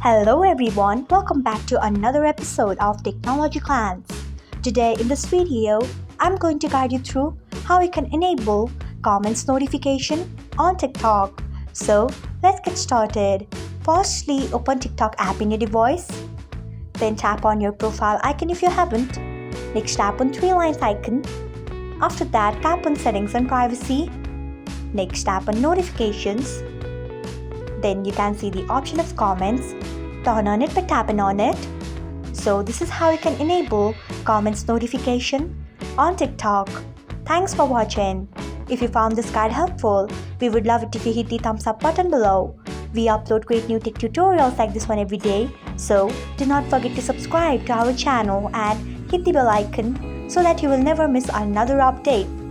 Hello everyone, welcome back to another episode of Technologyglance. Today in this video, I'm going to guide you through how you can enable comments notification on TikTok. So let's get started. Firstly, open TikTok app in your device. Then tap on your profile icon if you haven't. Next, tap on three lines icon. After that, tap on settings and privacy. Next, tap on notifications. Then you can see the option of comments. Turn on it by tapping on it. So this is how you can enable comments notification on TikTok. Thanks for watching. If you found this guide helpful, we would love it if you hit the thumbs up button below. We upload great new tech tutorials like this one every day, so do not forget to subscribe to our channel and hit the bell icon so that you will never miss another update.